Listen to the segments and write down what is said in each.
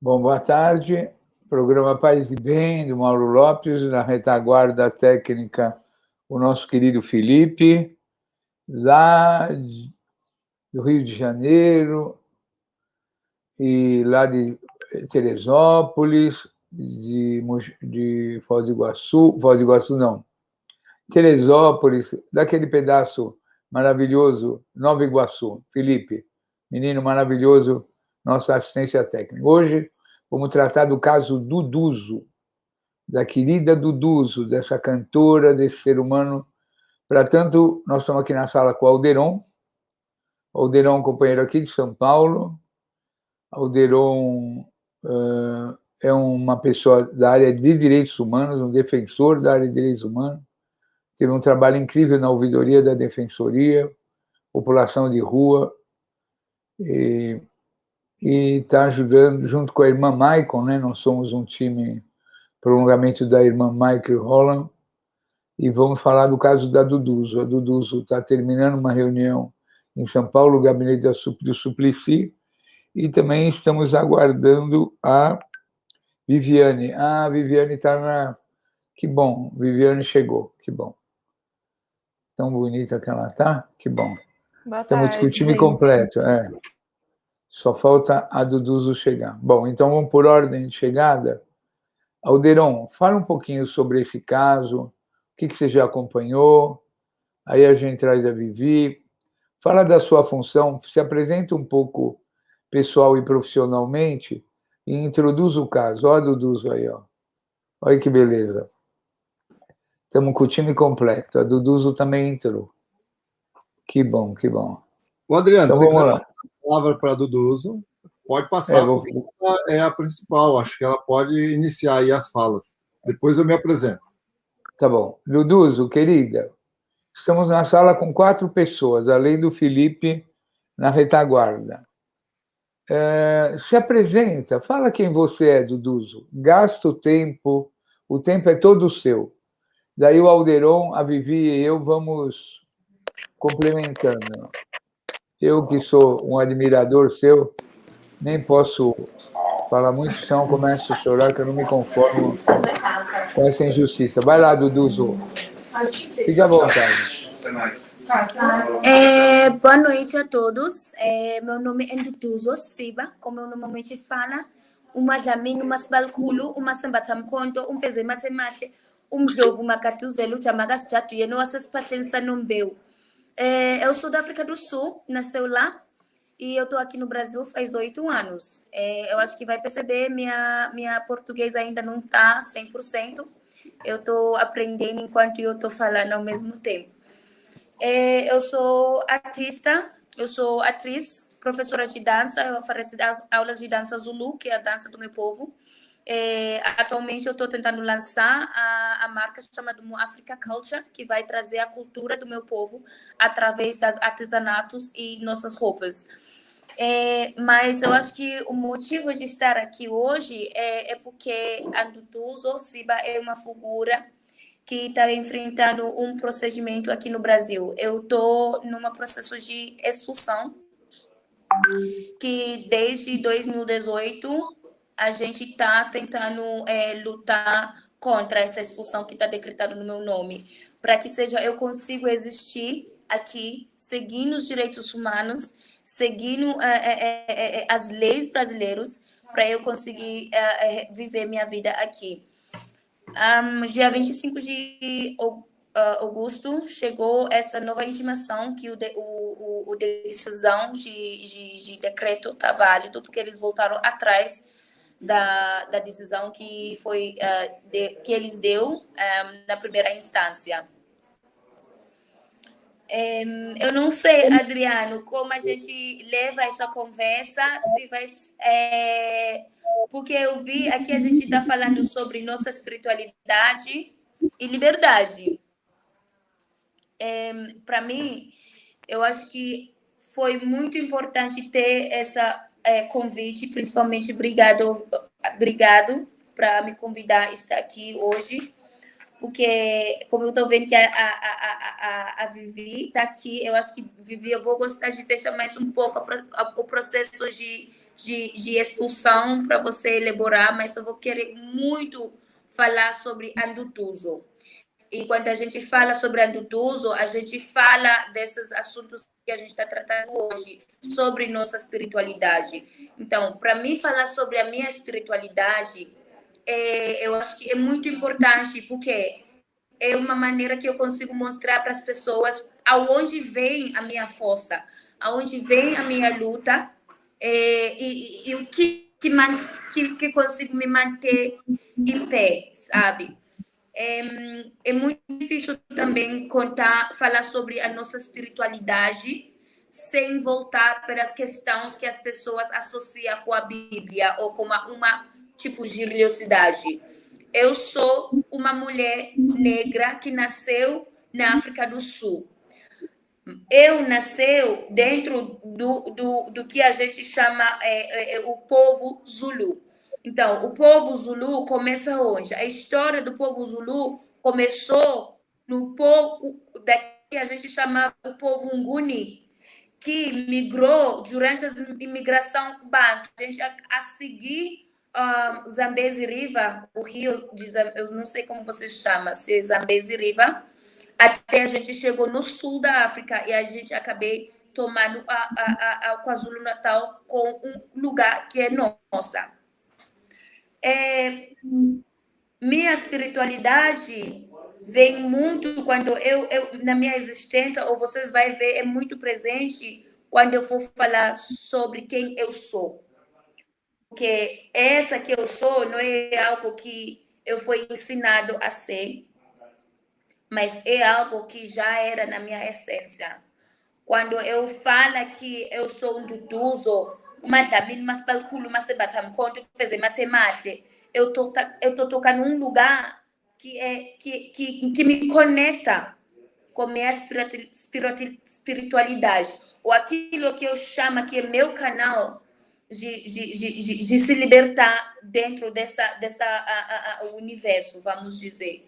Bom, boa tarde. Programa Paz e Bem, do Mauro Lopes, na retaguarda técnica, o nosso querido Felipe, lá do Rio de Janeiro, e lá de Teresópolis, de Foz do Iguaçu não, Teresópolis, daquele pedaço maravilhoso, Nova Iguaçu. Felipe, menino maravilhoso, nossa assistência técnica. Hoje vamos tratar do caso Duduzo, da querida Duduzo, dessa cantora, desse ser humano. Para tanto, nós estamos aqui na sala com o Alderon. Alderon é um companheiro aqui de São Paulo. Alderon é uma pessoa da área de direitos humanos, um defensor da área de direitos humanos. Teve um trabalho incrível na ouvidoria da Defensoria, população de rua, e está ajudando, junto com a irmã Maicon, né? Nós somos um time prolongamento da irmã Michael Holland, e vamos falar do caso da Duduzo. A Duduzo está terminando uma reunião em São Paulo, o gabinete do Suplicy, e também estamos aguardando a Viviane. Ah, a Viviane está na... Que bom, Viviane chegou, que bom. Tão bonita que ela está, que bom. Boa Estamos tarde, com o time gente. completo, Só falta a Duduzo chegar. Bom, então vamos por ordem de chegada. Alderon, fala um pouquinho sobre esse caso, o que você já acompanhou, aí a gente traz a Vivi. Fala da sua função, se apresenta um pouco pessoal e profissionalmente e introduz o caso. Olha a Duduzo aí, ó. Olha que beleza. Estamos com o time completo. A Duduzo também entrou. Que bom, que bom. Ô, Adriano, então, se você vamos quiser lá. passar a palavra para a Duduzo, pode passar, porque ela é a principal. Acho que ela pode iniciar aí as falas. Depois eu me apresento. Tá bom. Duduzo, querida, estamos na sala com 4 pessoas, além do Felipe na retaguarda. Se apresenta, fala quem você é, Duduzo. Gasta o tempo é todo seu. Daí o Alderon, a Vivi e eu vamos complementando. Eu, que sou um admirador seu, nem posso falar muito, senão começo a chorar, que eu não me conformo com essa injustiça. Vai lá, Duduzo. Fique à vontade. Boa noite a todos. Meu nome é Duduzo Siba, como eu normalmente falo. Uma jamini, uma sbalkhulu, uma sambathamkhonto, umfeze mathemahle, umdlovu makatuzela, ujamakas jadu yena wasesiphahleni sanombeu. Eu sou da África do Sul, nasceu lá, e eu estou aqui no Brasil faz 8 anos. Eu acho que vai perceber, minha português ainda não está 100%. Eu estou aprendendo enquanto eu estou falando ao mesmo tempo. Eu sou artista, eu sou atriz, professora de dança, eu ofereço aulas de dança Zulu, que é a dança do meu povo. Atualmente eu estou tentando lançar a marca chamada Africa Culture, que vai trazer a cultura do meu povo através das artesanatos e nossas roupas. Mas eu acho que o motivo de estar aqui hoje é porque a Duduzo Siba é uma figura que está enfrentando um procedimento aqui no Brasil. Eu estou num processo de expulsão, que desde 2018 a gente está tentando lutar contra essa expulsão que está decretada no meu nome, para que eu consiga existir aqui, seguindo os direitos humanos, seguindo as leis brasileiras, para eu conseguir viver minha vida aqui. Dia 25 de agosto chegou essa nova intimação que o decisão de decreto está válido, porque eles voltaram atrás da decisão que foi que eles deu na primeira instância. Eu não sei, Adriano, como a gente leva essa conversa, se vai... porque eu vi aqui a gente está falando sobre nossa espiritualidade e liberdade. Para mim, eu acho que foi muito importante ter essa convite, principalmente obrigado para me convidar a estar aqui hoje, porque, como eu estou vendo que a Vivi está aqui, eu acho que, Vivi, eu vou gostar de deixar mais um pouco o processo de de expulsão para você elaborar, mas eu vou querer muito falar sobre Andutuzo. E quando a gente fala sobre Andutuzo, a gente fala desses assuntos que a gente está tratando hoje, sobre nossa espiritualidade. Então, para mim falar sobre a minha espiritualidade, eu acho que é muito importante, porque é uma maneira que eu consigo mostrar para as pessoas aonde vem a minha força, aonde vem a minha luta, e o que consigo me manter em pé, sabe? É muito difícil também falar sobre a nossa espiritualidade sem voltar para as questões que as pessoas associam com a Bíblia ou com uma tipo de religiosidade. Eu sou uma mulher negra que nasceu na África do Sul. Eu nasceu dentro do que a gente chama o povo Zulu. Então, o povo Zulu começa onde? A história do povo Zulu começou no povo que a gente chamava o povo Nguni, que migrou durante a imigração Bantu. A gente a seguir Zambezi River, o rio de eu não sei como você chama, se é Zambezi River, até a gente chegou no sul da África e a gente acabei tomando a KwaZulu-Natal com um lugar que é nossa. Minha espiritualidade vem muito quando eu na minha existência, ou vocês vão ver, é muito presente quando eu for falar sobre quem eu sou. Porque essa que eu sou não é algo que eu fui ensinado a ser, mas é algo que já era na minha essência. Quando eu falo que eu sou um Dutuzo, uma Dlamini, mas Palculo, mas Sebatam Conto, fazer matemática, eu tô tocando num lugar que me conecta com minha espiritualidade, ou aquilo que eu chamo que é meu canal de se libertar dentro dessa universo, vamos dizer.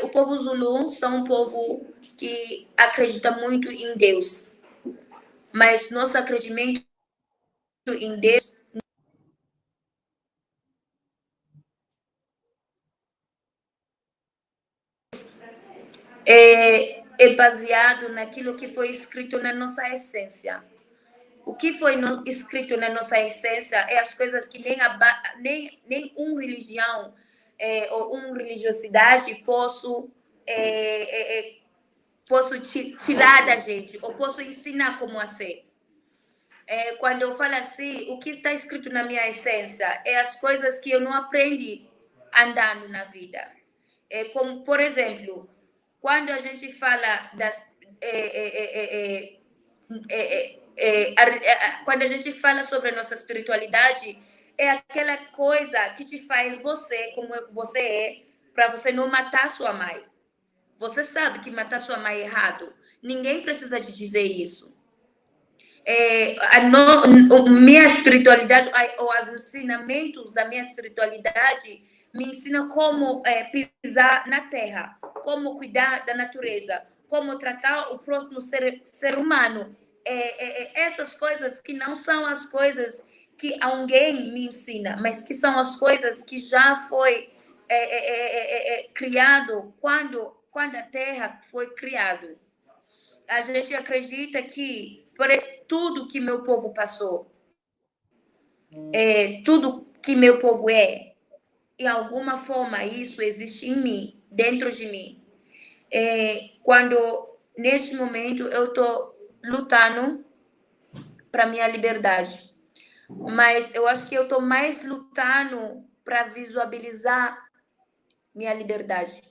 O povo Zulu são um povo que acredita muito em Deus, mas nosso acreditamento em Deus é baseado naquilo que foi escrito na nossa essência. O que foi escrito na nossa essência é as coisas que nem uma religião ou uma religiosidade posso tirar da gente, ou posso ensinar como a ser. Quando eu falo assim, o que está escrito na minha essência é as coisas que eu não aprendi andando na vida. Como, por exemplo, quando a gente fala quando a gente fala sobre a nossa espiritualidade, é aquela coisa que te faz você como você é, para você não matar sua mãe. Você sabe que matar sua mãe é errado. Ninguém precisa te dizer isso. Minha espiritualidade, ou os ensinamentos da minha espiritualidade, me ensinam como pisar na terra, como cuidar da natureza, como tratar o próximo ser humano. Essas coisas que não são as coisas que alguém me ensina, mas que são as coisas que já foi criado quando a terra foi criada. A gente acredita que por tudo que meu povo passou, tudo que meu povo é, em alguma forma isso existe em mim, dentro de mim. Quando neste momento eu estou lutando para minha liberdade, mas eu acho que eu estou mais lutando para visualizar minha liberdade,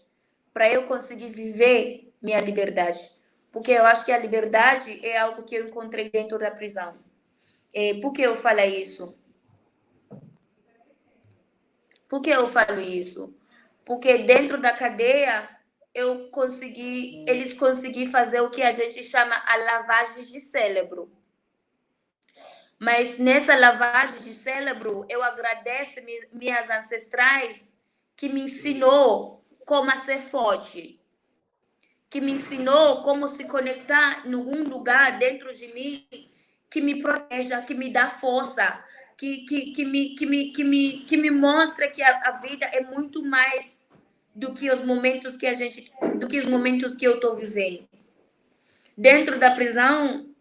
para eu conseguir viver minha liberdade. Porque eu acho que a liberdade é algo que eu encontrei dentro da prisão. Por que eu falo isso? Por que eu falo isso? Porque dentro da cadeia eles conseguiram fazer o que a gente chama a lavagem de cérebro. Mas nessa lavagem de cérebro, eu agradeço minhas ancestrais que me ensinou como a ser forte, que me ensinou como se conectar em algum lugar dentro de mim que me proteja, que me dá força, que me mostra que a vida é muito mais do que os momentos que eu estou vivendo. Dentro da prisão,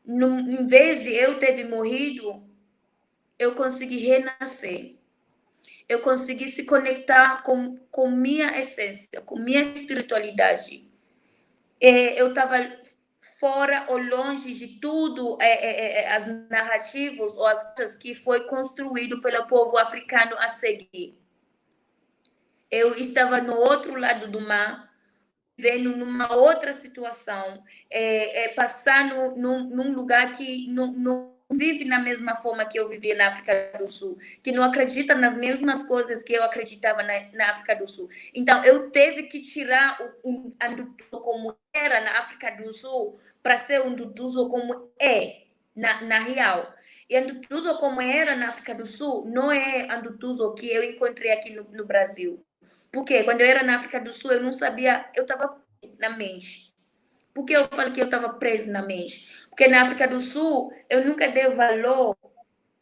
em vez de eu ter morrido, eu consegui renascer. Eu consegui se conectar com minha essência, com minha espiritualidade. Eu estava fora ou longe de tudo as narrativas ou as coisas que foi construído pelo povo africano a seguir. Eu estava no outro lado do mar, vivendo numa outra situação, passando num lugar que não vive na mesma forma que eu vivia na África do Sul, que não acredita nas mesmas coisas que eu acreditava na África do Sul. Então, eu teve que tirar um Ndutuzo como era na África do Sul para ser um Ndutuzo como é na real. E Ndutuzo como era na África do Sul não é Ndutuzo que eu encontrei aqui no Brasil. Porque quando eu era na África do Sul, eu não sabia, eu estava na mente. Por que eu falo que eu estava preso na mente? Porque na África do Sul, eu nunca dei valor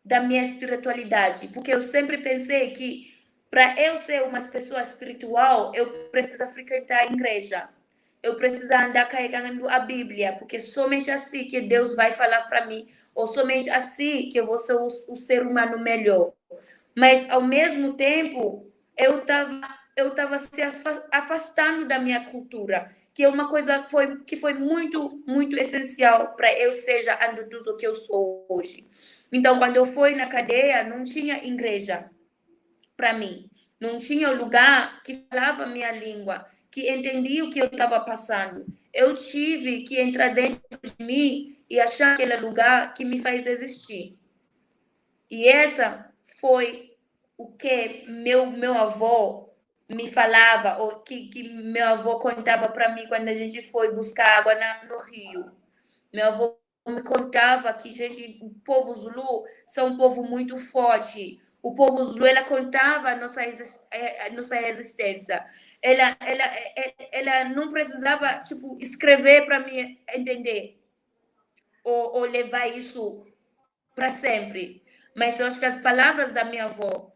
da minha espiritualidade. Porque eu sempre pensei que para eu ser uma pessoa espiritual, eu preciso frequentar a igreja. Eu preciso andar carregando a Bíblia. Porque somente assim que Deus vai falar para mim. Ou somente assim que eu vou ser o ser humano melhor. Mas, ao mesmo tempo, eu estava se afastando da minha cultura, que é uma coisa que foi muito, muito essencial para eu seja a Ndutuzo que eu sou hoje. Então, quando eu fui na cadeia, não tinha igreja para mim. Não tinha lugar que falava a minha língua, que entendia o que eu estava passando. Eu tive que entrar dentro de mim e achar aquele lugar que me faz existir. E essa foi o que meu avô me falava, ou que meu avô contava para mim quando a gente foi buscar água no rio. Meu avô me contava que o povo Zulu são um povo muito forte. O povo Zulu, ela contava a nossa resistência. Ela não precisava escrever para mim entender ou levar isso para sempre. Mas eu acho que as palavras da minha avó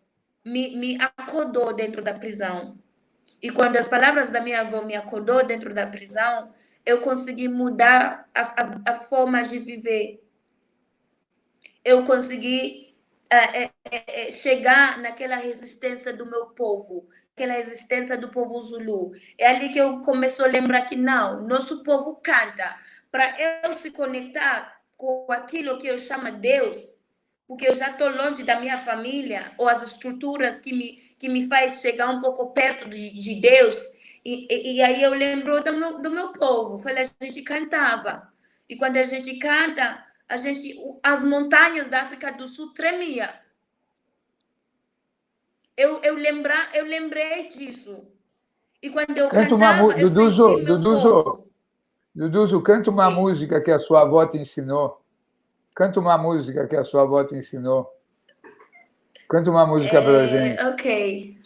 me acordou dentro da prisão. E quando as palavras da minha avó me acordou dentro da prisão, eu consegui mudar a forma de viver. Eu consegui chegar naquela resistência do meu povo, aquela resistência do povo Zulu. É ali que eu comecei a lembrar que não, nosso povo canta. Para eu se conectar com aquilo que eu chamo Deus, porque eu já estou longe da minha família, ou as estruturas que me faz chegar um pouco perto de Deus, e aí eu lembro do meu povo. Falei, a gente cantava, e quando a gente canta, as montanhas da África do Sul tremiam. Eu lembrei disso. E quando eu cantava, eu senti meu povo. Duduzo, canta uma música que a sua avó te ensinou. Canta uma música que a sua avó te ensinou. Canta uma música para a gente. Ok.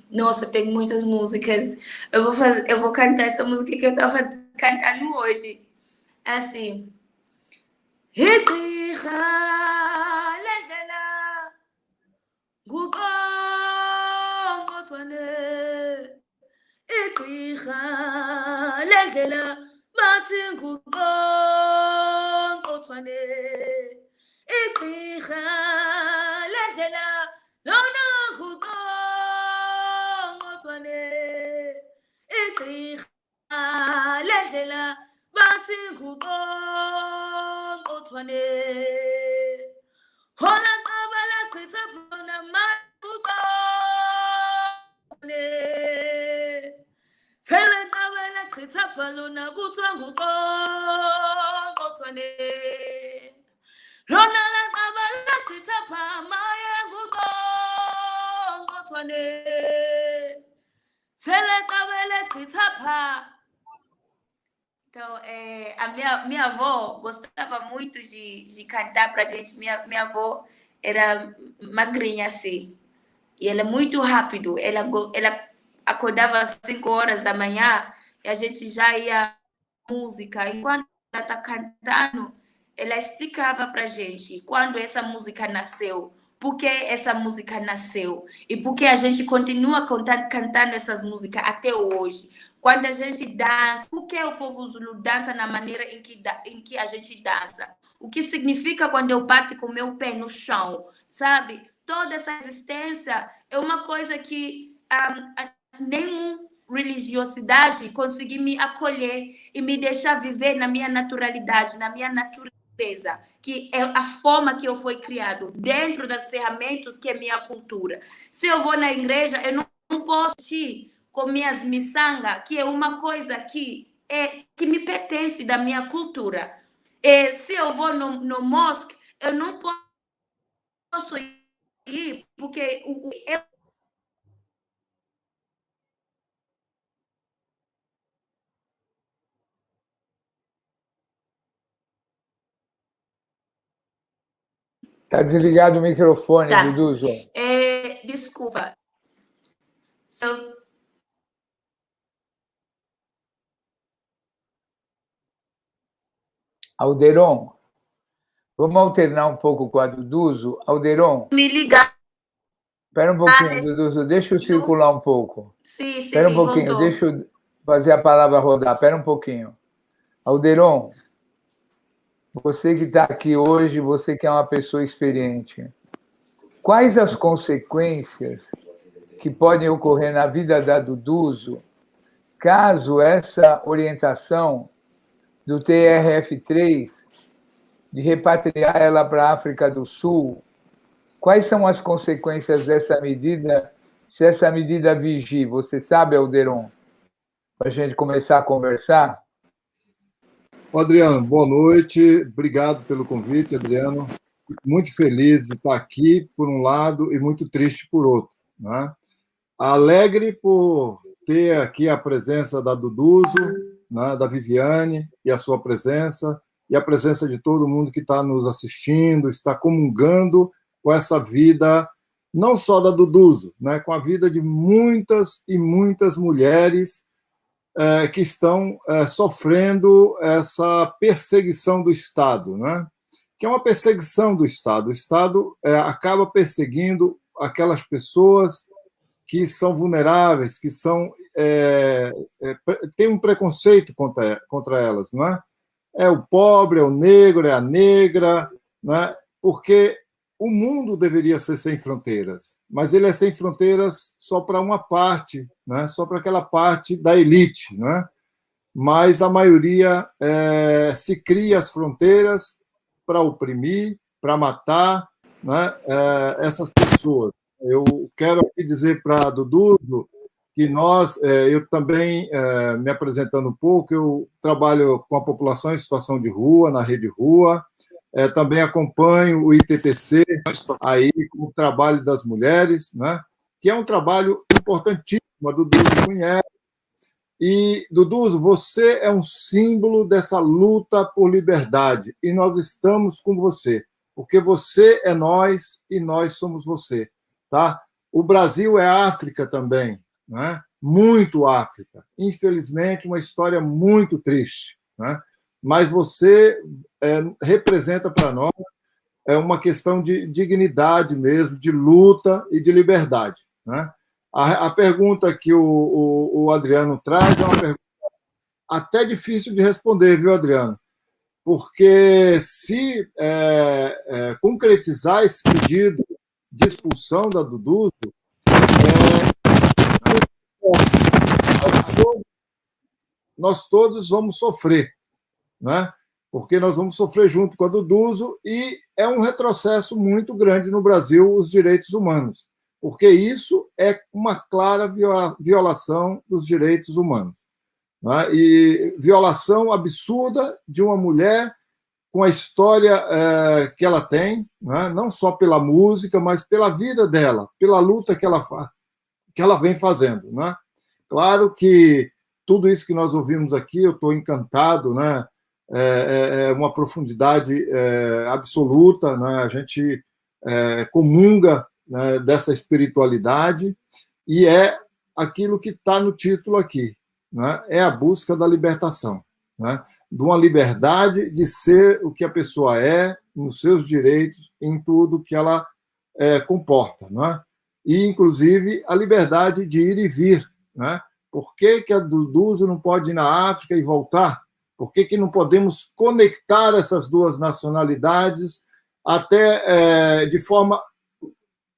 Nossa, tem muitas músicas. Eu vou cantar essa música que eu estava cantando hoje. É assim. bathi nguqongqothwane igqirha ledlela lona nguqongqothwane igqirha ledlela bathi nguqongqothwane hola qabala chitha bona maquqothwane Tele qabela chitha balona kuthiwa nguqongqothwane lona la qabela chitha phamaye nguqongqothwane Tele qabela chitha pha. Então, a minha avó gostava muito de cantar pra gente. Minha avó era magrinha assim. E ela é muito rápido. Ela acordava às 5 horas da manhã e a gente já ia música. E quando está cantando, ela explicava para a gente quando essa música nasceu, por que essa música nasceu e por que a gente continua cantando essas músicas até hoje. Quando a gente dança, por que o povo Zulu dança na maneira em que a gente dança? O que significa quando eu bato com o meu pé no chão, sabe? Toda essa existência é uma coisa que nenhuma religiosidade conseguir me acolher e me deixar viver na minha naturalidade, na minha natureza, que é a forma que eu fui criado, dentro das ferramentas que é minha cultura. Se eu vou na igreja, eu não posso ir com minhas miçangas, que é uma coisa que me pertence da minha cultura. E se eu vou no mosque, eu não posso ir, porque eu Está desligado o microfone, tá. Duduzo. Desculpa. Alderon, vamos alternar um pouco com a Duduzo. Alderon. Me ligar. Espera um pouquinho, Duduzo. Deixa eu circular um pouco. Sim, espera um pouquinho, voltou. Deixa eu fazer a palavra rodar. Espera um pouquinho. Alderon, você que está aqui hoje, você que é uma pessoa experiente, quais as consequências que podem ocorrer na vida da Duduzo caso essa orientação do TRF3 de repatriar ela para a África do Sul, quais são as consequências dessa medida, se essa medida vigir? Você sabe, Alderon? Para a gente começar a conversar? Adriano, boa noite. Obrigado pelo convite, Adriano. Fico muito feliz de estar aqui, por um lado, e muito triste por outro, né? Alegre por ter aqui a presença da Duduzo, né, da Viviane, e a sua presença, e a presença de todo mundo que está nos assistindo, está comungando com essa vida, não só da Duduzo, né, com a vida de muitas e muitas mulheres que estão sofrendo essa perseguição do Estado, né? Que é uma perseguição do Estado. O Estado acaba perseguindo aquelas pessoas que são vulneráveis, que têm um preconceito contra elas, não é? É o pobre, é o negro, é a negra, né? Porque o mundo deveria ser sem fronteiras, mas ele é sem fronteiras só para uma parte, né? Só para aquela parte da elite, né? Mas a maioria se cria as fronteiras para oprimir, para matar, né? Essas pessoas. Eu quero aqui dizer para a Duduzo que eu também, me apresentando um pouco, eu trabalho com a população em situação de rua, na Rede Rua, também acompanho o ITTC, aí, com o trabalho das mulheres, né? Que é um trabalho importantíssimo, a Duduzo conhece. E, Duduzo, você é um símbolo dessa luta por liberdade, e nós estamos com você, porque você é nós e nós somos você. Tá? O Brasil é África também, né? Muito África. Infelizmente, uma história muito triste, né? Mas você representa para nós uma questão de dignidade mesmo, de luta e de liberdade, né? A pergunta que o Adriano traz é uma pergunta até difícil de responder, viu, Adriano? Porque se concretizar esse pedido de expulsão da Duduzo, nós todos vamos sofrer, né? Porque nós vamos sofrer junto com a Duduzo, e é um retrocesso muito grande no Brasil os direitos humanos, porque isso é uma clara violação dos direitos humanos, né? E violação absurda de uma mulher com a história que ela tem, né? Não só pela música, mas pela vida dela, pela luta que ela vem fazendo, né? Claro que tudo isso que nós ouvimos aqui, eu estou encantado, né? É uma profundidade absoluta, né? A gente comunga, né, dessa espiritualidade, e é aquilo que está no título aqui, né? É a busca da libertação, né? de uma liberdade de ser o que a pessoa é, nos seus direitos, em tudo que ela comporta, não é? E, inclusive, a liberdade de ir e vir, né? Por que a Duduzo não pode ir na África e voltar? Por que não podemos conectar essas duas nacionalidades até de forma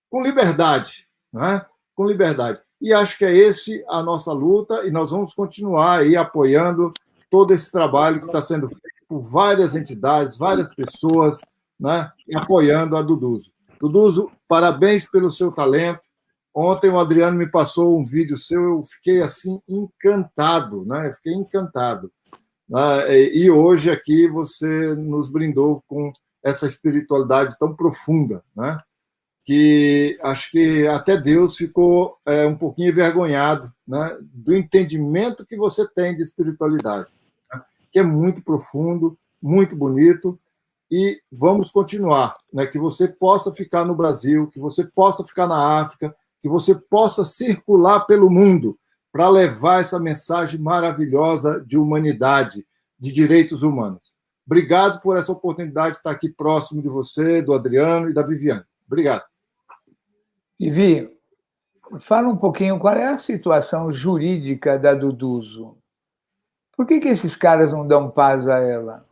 com liberdade, né? Com liberdade. E acho que é esse a nossa luta, e nós vamos continuar aí apoiando todo esse trabalho que está sendo feito por várias entidades, várias pessoas, né? E apoiando a Duduzo. Duduzo, parabéns pelo seu talento. Ontem o Adriano me passou um vídeo seu, eu fiquei assim encantado, né? Eu fiquei encantado. E hoje aqui você nos brindou com essa espiritualidade tão profunda, né? Que acho que até Deus ficou um pouquinho envergonhado, né? Do entendimento que você tem de espiritualidade, né? Que é muito profundo, muito bonito. E vamos continuar, né? Que você possa ficar no Brasil, que você possa ficar na África, que você possa circular pelo mundo para levar essa mensagem maravilhosa de humanidade, de direitos humanos. Obrigado por essa oportunidade de estar aqui próximo de você, do Adriano e da Viviane. Obrigado. Vivi, fala um pouquinho qual é a situação jurídica da Duduzo. Por que esses caras não dão paz a ela?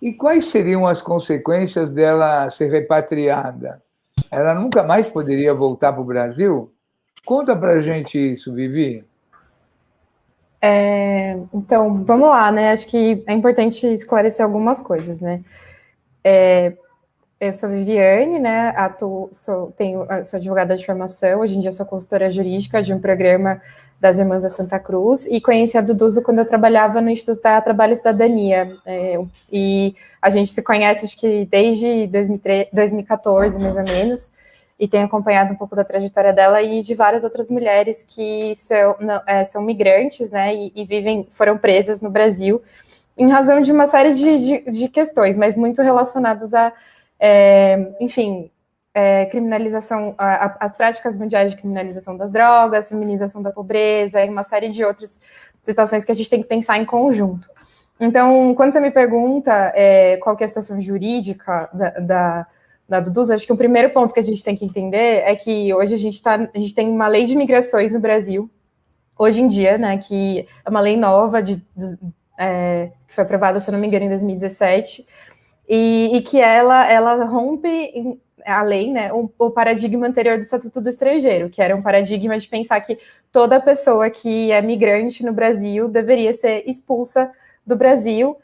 E quais seriam as consequências dela ser repatriada? Ela nunca mais poderia voltar para o Brasil? Conta para a gente isso, Vivi. Então, vamos lá, né? Acho que é importante esclarecer algumas coisas, né? Eu sou Viviane, né? Sou advogada de formação, hoje em dia sou consultora jurídica de um programa das Irmãs da Santa Cruz, e conheci a Duduzo quando eu trabalhava no Instituto Trabalho e Cidadania. E a gente se conhece, acho que desde 2014, mais ou menos, e tenho acompanhado um pouco da trajetória dela e de várias outras mulheres que são migrantes, né, e foram presas no Brasil em razão de uma série de questões, mas muito relacionadas a, criminalização, as práticas mundiais de criminalização das drogas, feminização da pobreza e uma série de outras situações que a gente tem que pensar em conjunto. Então, quando você me pergunta qual que é a situação jurídica da Duduzo, acho que o primeiro ponto que a gente tem que entender é que hoje a gente tem uma lei de migrações no Brasil, hoje em dia, né, que é uma lei nova que foi aprovada, se não me engano, em 2017, e que ela rompe a lei, né, o paradigma anterior do Estatuto do Estrangeiro, que era um paradigma de pensar que toda pessoa que é migrante no Brasil deveria ser expulsa do Brasil.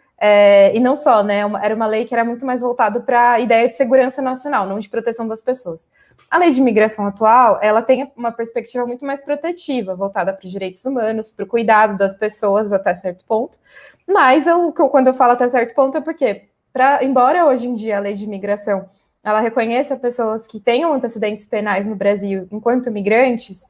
E não só, né? Era uma lei que era muito mais voltada para a ideia de segurança nacional, não de proteção das pessoas. A lei de imigração atual, ela tem uma perspectiva muito mais protetiva, voltada para os direitos humanos, para o cuidado das pessoas até certo ponto. Mas quando eu falo até certo ponto é porque, embora hoje em dia a lei de imigração ela reconheça pessoas que tenham antecedentes penais no Brasil enquanto migrantes.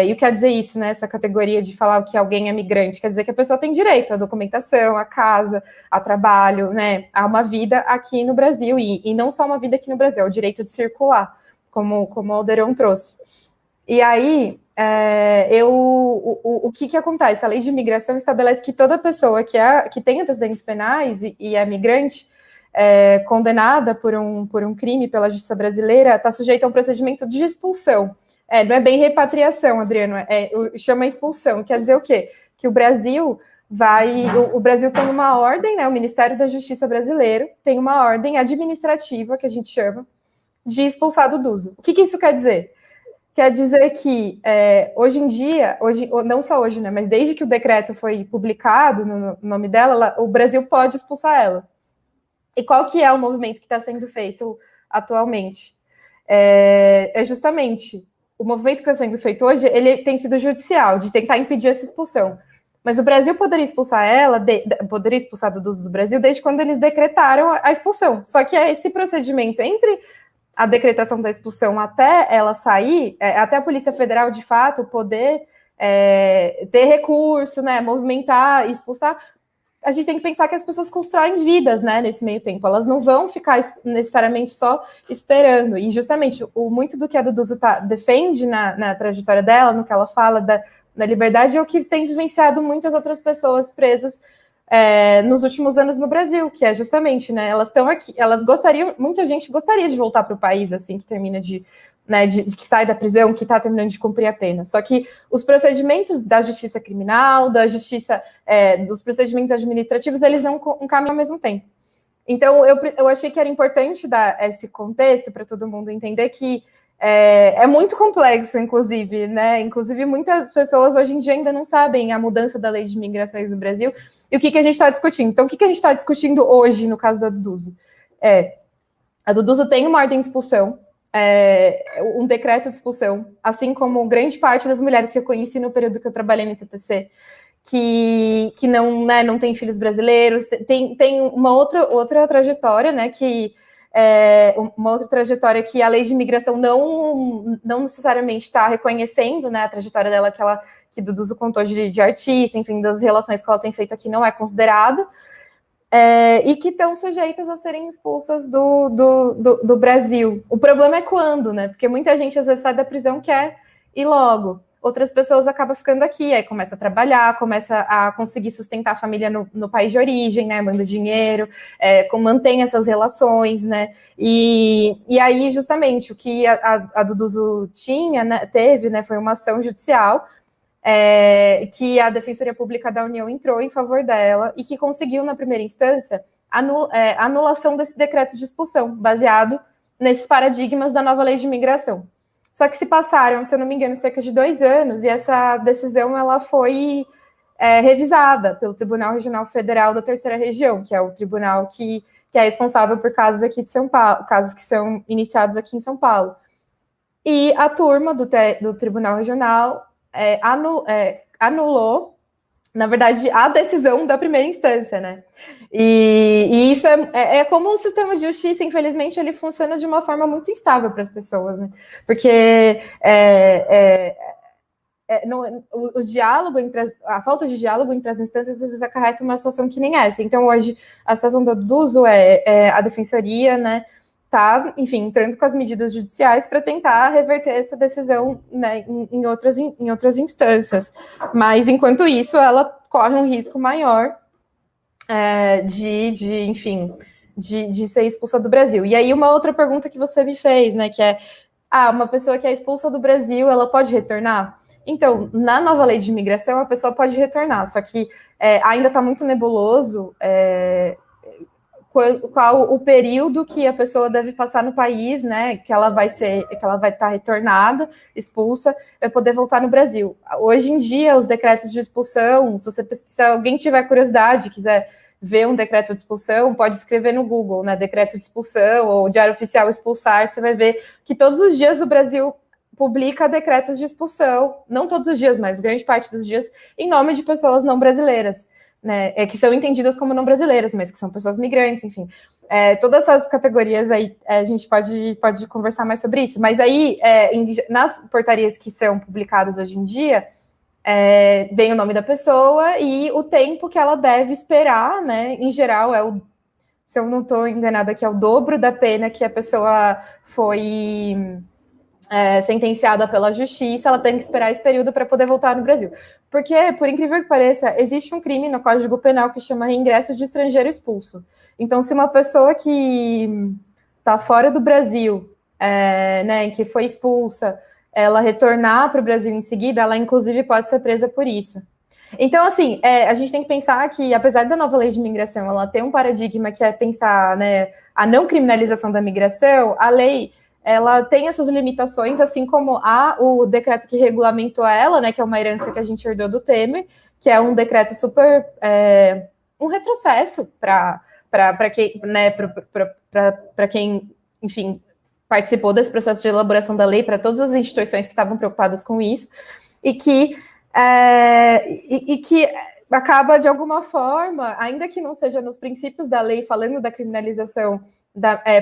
E o que quer dizer isso, né? Essa categoria de falar que alguém é migrante, quer dizer que a pessoa tem direito à documentação, à casa, a trabalho, né? A uma vida aqui no Brasil, e não só uma vida aqui no Brasil, é o direito de circular, como o Alderon trouxe. E aí, o que acontece? A lei de imigração estabelece que toda pessoa que tem antecedentes penais e é migrante, condenada por um crime pela justiça brasileira, está sujeita a um procedimento de expulsão. Não é bem repatriação, Adriano, chama expulsão. Quer dizer o quê? Que o Brasil o Brasil tem uma ordem, né? O Ministério da Justiça brasileiro tem uma ordem administrativa, que a gente chama, de expulsar a Duduzo. O que isso quer dizer? Quer dizer que hoje em dia, não só hoje, né? Mas desde que o decreto foi publicado no nome dela, o Brasil pode expulsar ela. E qual que é o movimento que está sendo feito atualmente? Justamente o movimento que está sendo feito hoje, ele tem sido judicial, de tentar impedir essa expulsão. Mas o Brasil poderia expulsar poderia expulsar a Duduzo do Brasil desde quando eles decretaram a expulsão. Só que esse procedimento entre a decretação da expulsão até ela sair, até a Polícia Federal, de fato, poder ter recurso, né, movimentar, expulsar, a gente tem que pensar que as pessoas constroem vidas, né, nesse meio tempo. Elas não vão ficar necessariamente só esperando. E justamente muito do que a Duduzo defende na trajetória dela, no que ela fala da liberdade, é o que tem vivenciado muitas outras pessoas presas nos últimos anos no Brasil, que é justamente, né, elas estão aqui, muita gente gostaria de voltar para o país, assim, que termina que sai da prisão, que está terminando de cumprir a pena. Só que os procedimentos da justiça criminal, da justiça, dos procedimentos administrativos, eles não caminham ao mesmo tempo. Então, eu achei que era importante dar esse contexto para todo mundo entender que é muito complexo, inclusive, né? Inclusive, muitas pessoas hoje em dia ainda não sabem a mudança da lei de migrações no Brasil e o que a gente está discutindo. Então, o que a gente está discutindo hoje no caso da Duduzo? A Duduzo tem uma ordem de expulsão, um decreto de expulsão, assim como grande parte das mulheres que eu conheci no período que eu trabalhei no TTC, que não tem filhos brasileiros, tem uma outra trajetória, né, uma outra trajetória que a lei de imigração não necessariamente está reconhecendo, né, a trajetória dela que Duduzo contou de artista, enfim, das relações que ela tem feito aqui não é considerada, e que estão sujeitas a serem expulsas do Brasil. O problema é quando, né, porque muita gente às vezes sai da prisão e quer ir logo. Outras pessoas acabam ficando aqui, aí começa a trabalhar, começa a conseguir sustentar a família no país de origem, né, manda dinheiro, mantém essas relações, né, e aí justamente o que a Duduzo teve, né, foi uma ação judicial que a Defensoria Pública da União entrou em favor dela e que conseguiu, na primeira instância, anulação desse decreto de expulsão, baseado nesses paradigmas da nova lei de imigração. Só que se passaram, se eu não me engano, cerca de 2 anos, e essa decisão ela foi revisada pelo Tribunal Regional Federal da Terceira Região, que é o tribunal que é responsável por casos aqui de São Paulo, casos que são iniciados aqui em São Paulo. E a turma do Tribunal Regional anulou, na verdade, a decisão da primeira instância, né? E isso como o sistema de justiça, infelizmente, ele funciona de uma forma muito instável para as pessoas, né? Porque o diálogo a falta de diálogo entre as instâncias às vezes acarreta uma situação que nem essa. Então, hoje, a situação do Duduzo a defensoria, né, tá, enfim, entrando com as medidas judiciais para tentar reverter essa decisão, né, em outras instâncias. Mas, enquanto isso, ela corre um risco maior de ser expulsa do Brasil. E aí, uma outra pergunta que você me fez, né, que uma pessoa que é expulsa do Brasil, ela pode retornar? Então, na nova lei de imigração, a pessoa pode retornar, só que ainda está muito nebuloso qual o período que a pessoa deve passar no país, né, que ela vai estar retornada, expulsa, vai poder voltar no Brasil. Hoje em dia, os decretos de expulsão, se alguém tiver curiosidade, quiser ver um decreto de expulsão, pode escrever no Google, né, decreto de expulsão ou Diário Oficial expulsar, você vai ver que todos os dias o Brasil publica decretos de expulsão, não todos os dias, mas grande parte dos dias, em nome de pessoas não brasileiras, né, que são entendidas como não brasileiras, mas que são pessoas migrantes, enfim. Todas essas categorias aí, a gente pode conversar mais sobre isso, mas aí, nas portarias que são publicadas hoje em dia, vem o nome da pessoa e o tempo que ela deve esperar, né, em geral, se eu não estou enganada, que é o dobro da pena que a pessoa foi sentenciada pela justiça, ela tem que esperar esse período para poder voltar no Brasil. Porque, por incrível que pareça, existe um crime no Código Penal que chama reingresso de estrangeiro expulso. Então, se uma pessoa que está fora do Brasil, né, que foi expulsa, ela retornar para o Brasil em seguida, ela, inclusive, pode ser presa por isso. Então, assim, a gente tem que pensar que, apesar da nova lei de imigração, ela tem um paradigma que é pensar, né, a não criminalização da migração, a lei ela tem as suas limitações, assim como o decreto que regulamentou ela, né, que é uma herança que a gente herdou do Temer, que é um decreto super, um retrocesso para quem, né, para quem, enfim, participou desse processo de elaboração da lei, para todas as instituições que estavam preocupadas com isso, e que acaba, de alguma forma, ainda que não seja nos princípios da lei, falando da criminalização,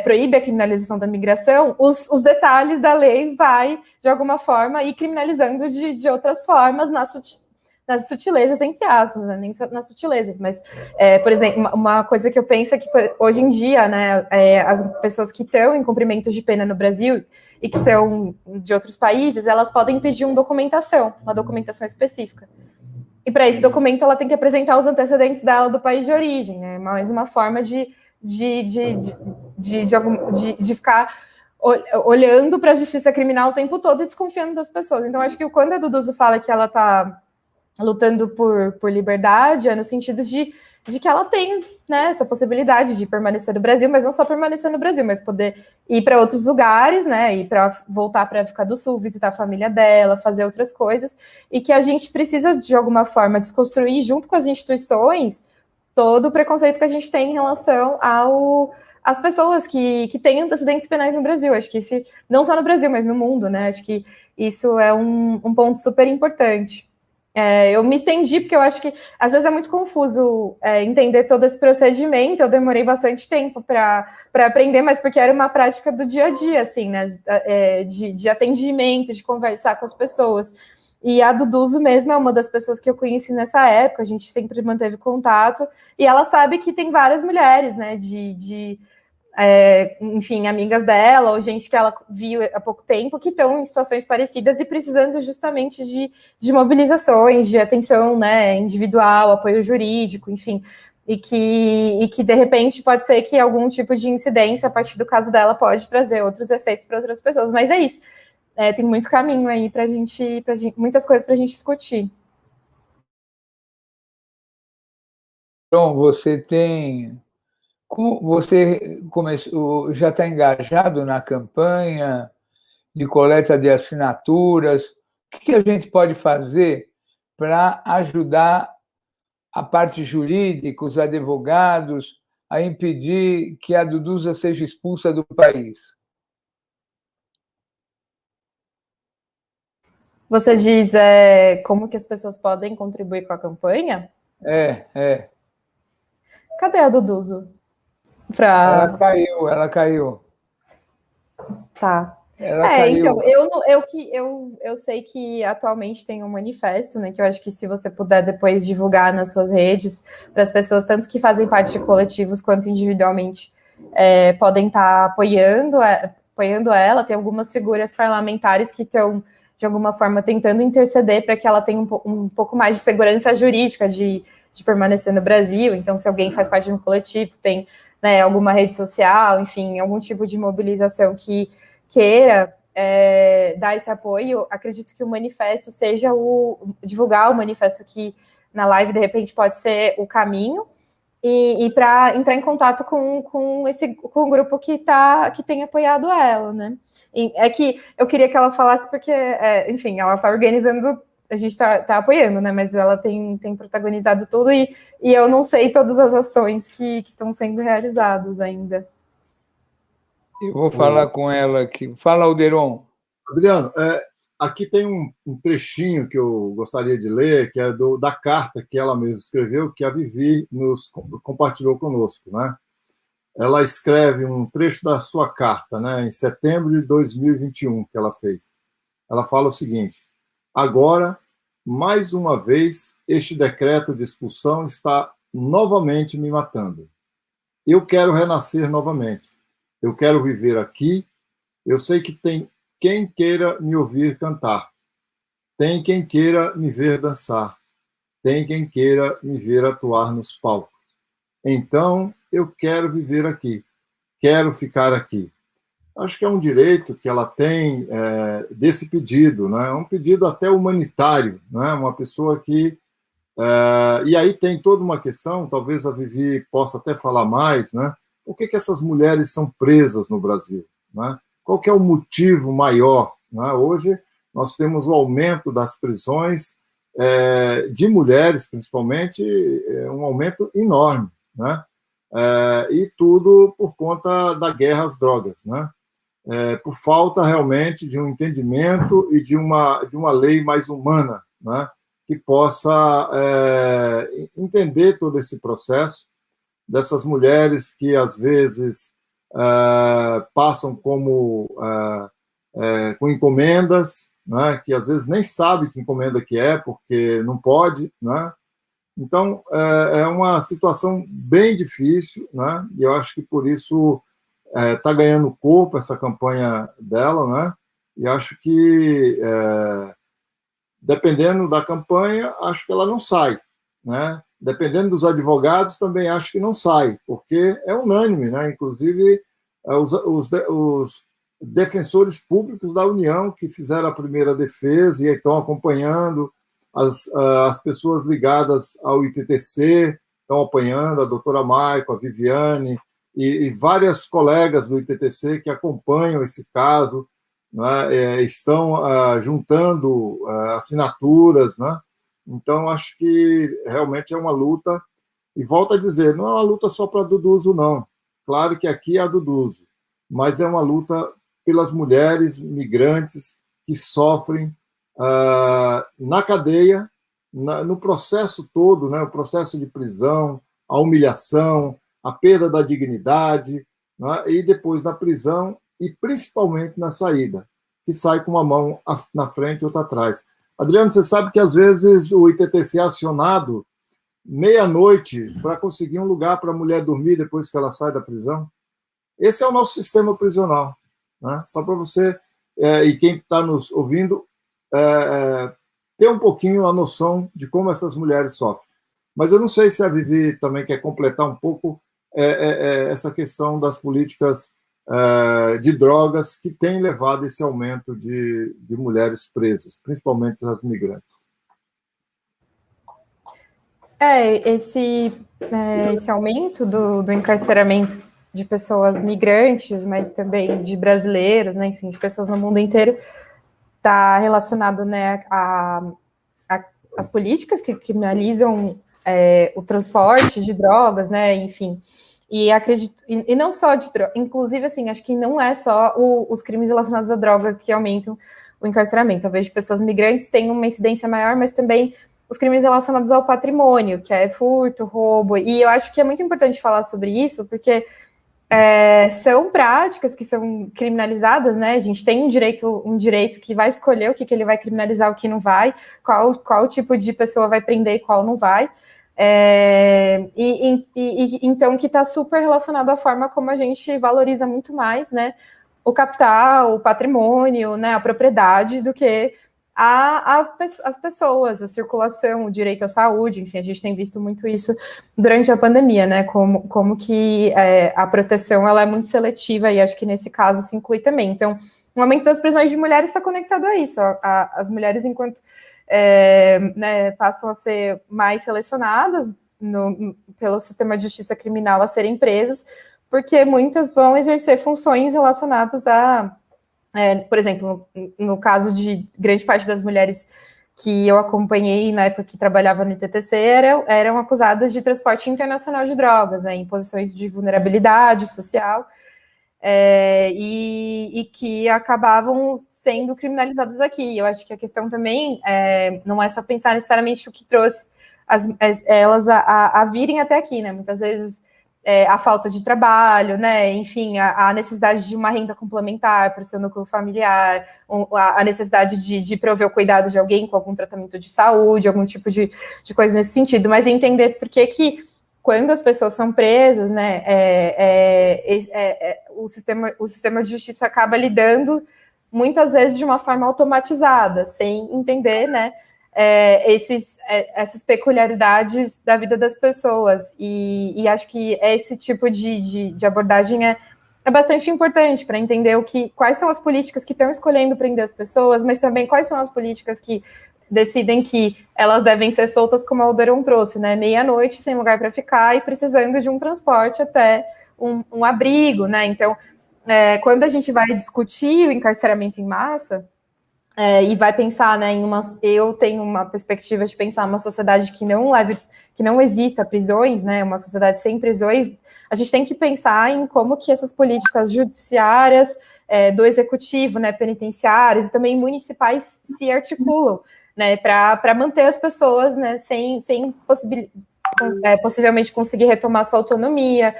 proíbe a criminalização da migração, os detalhes da lei vai, de alguma forma, ir criminalizando de outras formas nas sutilezas, entre aspas, né? Nem nas sutilezas, mas, por exemplo, uma coisa que eu penso é que hoje em dia, né, as pessoas que estão em cumprimento de pena no Brasil e que são de outros países, elas podem pedir uma documentação específica. E para esse documento ela tem que apresentar os antecedentes dela do país de origem, né? Mais uma forma de ficar olhando para a justiça criminal o tempo todo e desconfiando das pessoas. Então, acho que quando a Duduzo fala que ela está lutando por liberdade, é no sentido de que ela tem, né, essa possibilidade de permanecer no Brasil, mas não só permanecer no Brasil, mas poder ir para outros lugares, né, ir para voltar para a África do Sul, visitar a família dela, fazer outras coisas, e que a gente precisa, de alguma forma, desconstruir, junto com as instituições, todo o preconceito que a gente tem em relação às pessoas que têm antecedentes penais no Brasil. Acho que não só no Brasil, mas no mundo, né? Acho que isso é um ponto super importante. Eu me estendi, porque eu acho que às vezes é muito confuso entender todo esse procedimento. Eu demorei bastante tempo para aprender, mas porque era uma prática do dia a dia, assim, né? De atendimento, de conversar com as pessoas. E a Duduzo mesmo é uma das pessoas que eu conheci nessa época, a gente sempre manteve contato, e ela sabe que tem várias mulheres, né, enfim, amigas dela, ou gente que ela viu há pouco tempo, que estão em situações parecidas e precisando justamente de mobilizações, de atenção, né, individual, apoio jurídico, enfim, e que de repente pode ser que algum tipo de incidência a partir do caso dela pode trazer outros efeitos para outras pessoas, mas é isso. Tem muito caminho aí para gente, muitas coisas para a gente discutir. Então, como você começou, já está engajado na campanha de coleta de assinaturas? O que a gente pode fazer para ajudar a parte jurídica, os advogados, a impedir que a Duduza seja expulsa do país? Você diz como que as pessoas podem contribuir com a campanha? Cadê a Duduzo? Ela caiu. Tá. Ela caiu. Então, eu sei que atualmente tem um manifesto, né? Que eu acho que se você puder depois divulgar nas suas redes, para as pessoas, tanto que fazem parte de coletivos quanto individualmente, podem estar apoiando ela. Tem algumas figuras parlamentares que estão, de alguma forma, tentando interceder para que ela tenha um pouco mais de segurança jurídica de permanecer no Brasil. Então, se alguém faz parte de um coletivo, tem, né, alguma rede social, enfim, algum tipo de mobilização que queira dar esse apoio, acredito que o manifesto seja divulgar o manifesto aqui na live, de repente, pode ser o caminho, e para entrar em contato com o grupo que tem apoiado ela, né? É que eu queria que ela falasse, porque, enfim, ela está organizando, a gente está apoiando, né? Mas ela tem protagonizado tudo, e eu não sei todas as ações que estão sendo realizadas ainda. Eu vou falar com ela aqui. Fala, Alderon. Adriano, aqui tem um trechinho que eu gostaria de ler, que é da carta que ela mesma escreveu, que a Vivi nos compartilhou conosco, né? Ela escreve um trecho da sua carta, né, em setembro de 2021, que ela fez. Ela fala o seguinte: agora, mais uma vez, este decreto de expulsão está novamente me matando. Eu quero renascer novamente. Eu quero viver aqui. Eu sei que tem quem queira me ouvir cantar. Tem quem queira me ver dançar. Tem quem queira me ver atuar nos palcos. Então, eu quero viver aqui. Quero ficar aqui. Acho que é um direito que ela tem desse pedido, né? Um pedido até humanitário, né? Uma pessoa que... e aí tem toda uma questão, talvez a Vivi possa até falar mais, né? Por que essas mulheres são presas no Brasil, né? Qual que é o motivo maior, né? Hoje nós temos o aumento das prisões de mulheres, principalmente, um aumento enorme, né? E tudo por conta da guerra às drogas, né? Por falta realmente de um entendimento e de uma lei mais humana, né? Que possa entender todo esse processo dessas mulheres que, às vezes, passam com encomendas, né, que, às vezes, nem sabe que encomenda que porque não pode, né? Então, é uma situação bem difícil, né? E eu acho que, por isso, está ganhando corpo essa campanha dela, né? E acho que dependendo da campanha, acho que ela não sai, né? Dependendo dos advogados, também acho que não sai, porque é unânime, né? Inclusive, os defensores públicos da União que fizeram a primeira defesa e estão acompanhando, as pessoas ligadas ao ITTC estão apoiando, a doutora Maico, a Viviane, e várias colegas do ITTC que acompanham esse caso, né, estão juntando assinaturas, né? Então, acho que realmente é uma luta, e volto a dizer, não é uma luta só para a Duduzo, não. Claro que aqui é a Duduzo, mas é uma luta pelas mulheres migrantes que sofrem na cadeia, no processo todo, né, o processo de prisão, a humilhação, a perda da dignidade, né, e depois na prisão e principalmente na saída, que sai com uma mão na frente e outra atrás. Adriano, você sabe que às vezes o ITTC é acionado meia-noite para conseguir um lugar para a mulher dormir depois que ela sai da prisão? Esse é o nosso sistema prisional, né? Só para você e quem está nos ouvindo ter um pouquinho a noção de como essas mulheres sofrem. Mas eu não sei se a Vivi também quer completar um pouco essa questão das políticas de drogas que tem levado esse aumento de mulheres presas, principalmente as migrantes. Esse aumento do encarceramento de pessoas migrantes, mas também de brasileiros, né, enfim, de pessoas no mundo inteiro, está relacionado, né, às políticas que criminalizam o transporte de drogas, né, enfim. E acredito, e não só de droga, inclusive, assim, acho que não é só os crimes relacionados à droga que aumentam o encarceramento. Talvez de pessoas migrantes tenham uma incidência maior, mas também os crimes relacionados ao patrimônio, que é furto, roubo. E eu acho que é muito importante falar sobre isso, porque são práticas que são criminalizadas, né? A gente tem um direito que vai escolher o que ele vai criminalizar, o que não vai, qual tipo de pessoa vai prender e qual não vai. Então, que está super relacionado à forma como a gente valoriza muito mais, né, o capital, o patrimônio, né, a propriedade, do que as pessoas, a circulação, o direito à saúde. Enfim, a gente tem visto muito isso durante a pandemia, né, como que a proteção ela é muito seletiva, e acho que nesse caso se inclui também. Então, o aumento das prisões de mulheres está conectado a isso, as mulheres, enquanto né, passam a ser mais selecionadas pelo sistema de justiça criminal a serem presas, porque muitas vão exercer funções relacionadas por exemplo, no caso de grande parte das mulheres que eu acompanhei na época que trabalhava no ITTC, eram acusadas de transporte internacional de drogas, né, em posições de vulnerabilidade social, e que acabavam sendo criminalizadas aqui. Eu acho que a questão também não é só pensar necessariamente o que trouxe elas a virem até aqui, né? Muitas vezes a falta de trabalho, né? Enfim, a necessidade de uma renda complementar para o seu núcleo familiar, a necessidade de prover o cuidado de alguém com algum tratamento de saúde, algum tipo de coisa nesse sentido, mas entender por que quando as pessoas são presas, né, o sistema de justiça acaba lidando muitas vezes de uma forma automatizada, sem entender, né, essas peculiaridades da vida das pessoas. E acho que esse tipo de abordagem é bastante importante para entender quais são as políticas que estão escolhendo prender as pessoas, mas também quais são as políticas que decidem que elas devem ser soltas, como a Alderon trouxe, né? Meia-noite, sem lugar para ficar e precisando de um transporte até um abrigo, né? Então, quando a gente vai discutir o encarceramento em massa, e vai pensar, né, eu tenho uma perspectiva de pensar uma sociedade que não exista prisões, né? Uma sociedade sem prisões. A gente tem que pensar em como que essas políticas judiciárias, do executivo, né, penitenciárias e também municipais se articulam, né, para manter as pessoas, né, sem possivelmente conseguir retomar sua autonomia,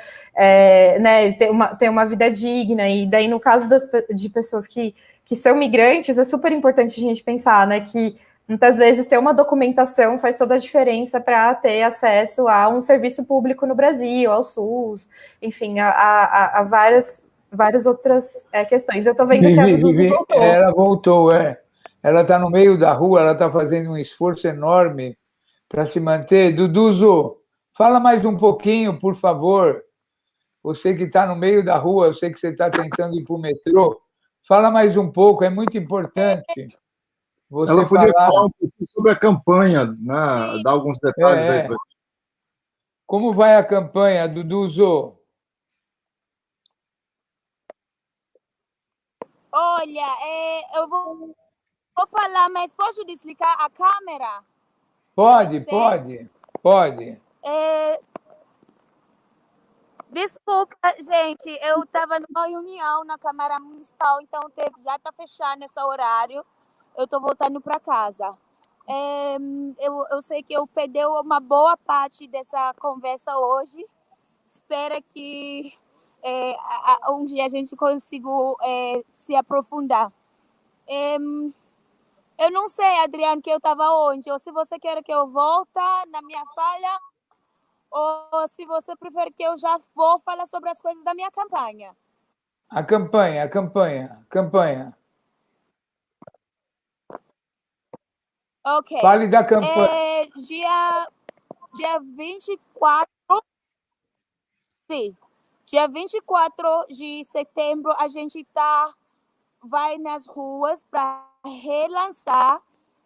né, ter uma vida digna. E daí, no caso de pessoas que são migrantes, é super importante a gente pensar, né, que muitas vezes ter uma documentação faz toda a diferença para ter acesso a um serviço público no Brasil, ao SUS, enfim, a várias outras questões. Eu estou vendo que a Duduzo voltou. Ela voltou, Ela está no meio da rua, ela está fazendo um esforço enorme para se manter. Duduzo, fala mais um pouquinho, por favor. Você que está no meio da rua, eu sei que você está tentando ir para o metrô. Fala mais um pouco, é muito importante. Você ela podia falar um pouquinho sobre a campanha, né? Dar alguns detalhes aí para a gente. Como vai a campanha, Duduzo? Olha, eu vou falar, mas posso desligar a câmera? Pode. Desculpa, gente, eu estava numa reunião na Câmara Municipal, então já está fechando esse horário. Eu estou voltando para casa. Eu sei que eu perdi uma boa parte dessa conversa hoje. Espero que um dia a gente consiga se aprofundar. Eu não sei, Adriano, que eu estava onde, ou se você quer que eu volte na minha fala, ou se você prefere que eu já vou falar sobre as coisas da minha campanha. A campanha. Ok. Fale da campanha. Dia 24... Sim. Dia 24 de setembro, a gente vai nas ruas para relançar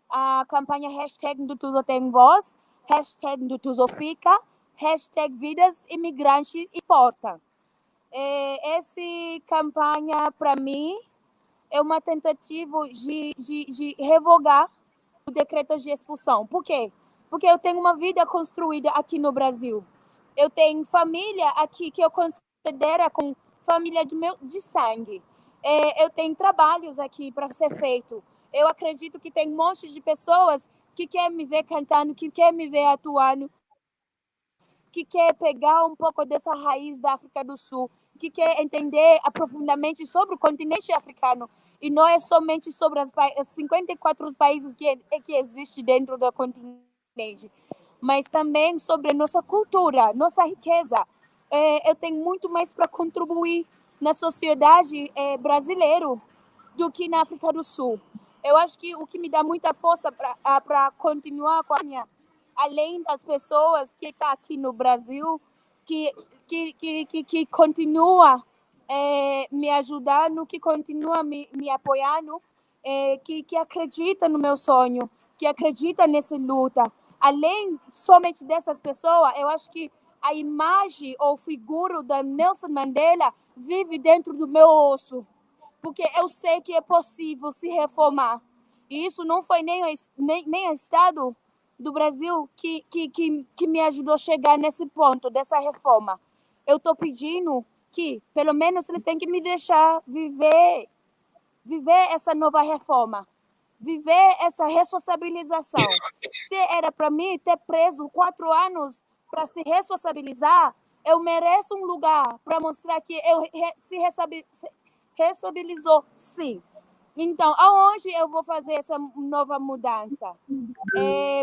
a campanha hashtag Ndutuzo tem voz, hashtag Ndutuzo fica, hashtag Vidas Imigrantes Importam. Essa campanha, para mim, é uma tentativa de revogar o decreto de expulsão. Por quê? Porque eu tenho uma vida construída aqui no Brasil. Eu tenho família aqui que eu considero como família de sangue. Eu tenho trabalhos aqui para ser feito. Eu acredito que tem um monte de pessoas que quer me ver cantando, que quer me ver atuando, que quer pegar um pouco dessa raiz da África do Sul, que quer entender aprofundadamente sobre o continente africano, e não é somente sobre os 54 países que existem dentro do continente, mas também sobre nossa cultura, nossa riqueza. Eu tenho muito mais para contribuir na sociedade brasileira do que na África do Sul. Eu acho que o que me dá muita força para continuar com a minha, além das pessoas que estão aqui no Brasil, que continua me ajudando, que continua me apoiando, que acredita no meu sonho, que acredita nessa luta. Além somente dessas pessoas, eu acho que a imagem ou figura da Nelson Mandela vive dentro do meu osso, porque eu sei que é possível se reformar. E isso não foi nem o Estado do Brasil que me ajudou a chegar nesse ponto, dessa reforma. Eu estou pedindo que, pelo menos, eles têm que me deixar viver essa nova reforma, viver essa ressociabilização. Se era para mim ter preso 4 anos para se ressociabilizar, eu mereço um lugar para mostrar que eu se ressociabilizou, sim. Então, aonde eu vou fazer essa nova mudança?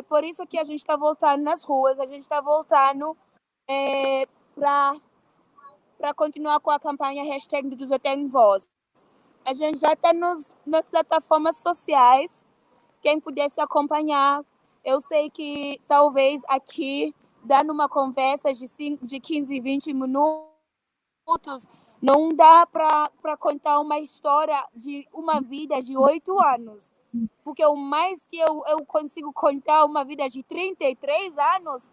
Por isso que a gente está voltando nas ruas, a gente está voltando para continuar com a campanha hashtag Ndutuzo tem voz. A gente já está nas plataformas sociais, quem pudesse acompanhar. Eu sei que talvez aqui, dando uma conversa de 15, 20 minutos, não dá para contar uma história de uma vida de 8 anos. Porque o mais que eu consigo contar uma vida de 33 anos,